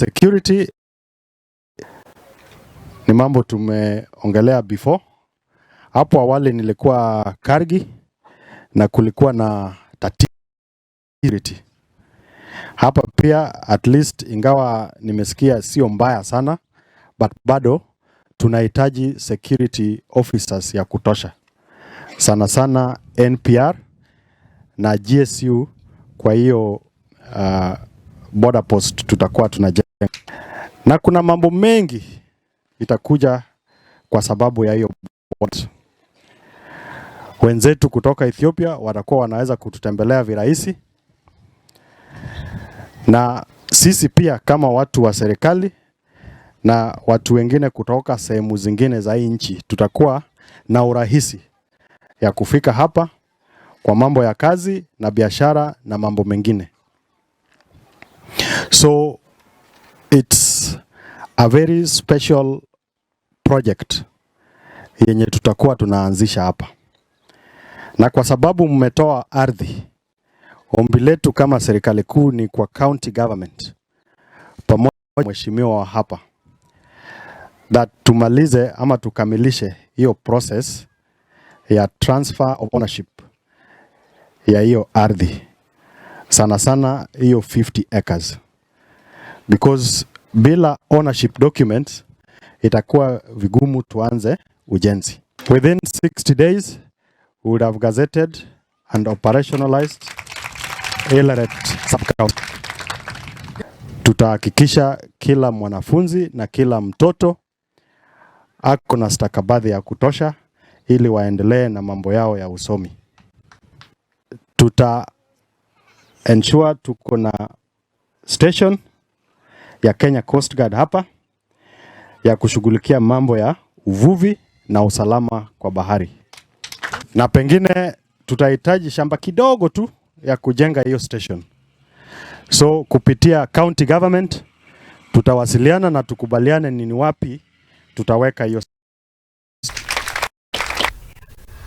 Security ni mambo tumeongelea before. Hapo awali nilikuwa Kargi na kulikuwa na tatizo. Hapa pia at least ingawa nimesikia sio mbaya sana, but bado tunahitaji security officers ya kutosha. Sana sana NPR na GSU, kwa hiyo border post tutakuwa tunajenga. Na kuna mambo mengi itakuja kwa sababu ya hiyo border. Wenzetu kutoka Ethiopia watakuwa wanaweza kututembelea virahisi. Na sisi pia kama watu wa serikali na watu wengine kutoka sehemu zingine za hii nchi tutakuwa na urahisi ya kufika hapa kwa mambo ya kazi na biashara na mambo mengine. So it's a very special project yenye tutakuwa tunaanzisha hapa. Na kwa sababu mmetoa ardhi, ombi letu kama serikali kuu ni kwa county government pamoja na mheshimiwa wa hapa that tumalize ama tukamilishe hiyo process ya transfer of ownership ya hiyo ardhi. Sana sana hiyo 50 acres. Because bila ownership documents itakuwa vigumu tuanze ujenzi. Within 60 days we would have gazetted and operationalized Eldoret sub-county. Tutahakikisha kila mwanafunzi na kila mtoto ako na stakabadhi ya kutosha ili waendelee na mambo yao ya usomi. Tuta ensure tuko na station ya Kenya Coast Guard hapa ya kushughulikia mambo ya uvuvi na usalama kwa bahari. Na pengine tutahitaji shamba kidogo tu ya kujenga hiyo station. So kupitia county government tutawasiliana na tukubaliane ni wapi tutaweka hiyo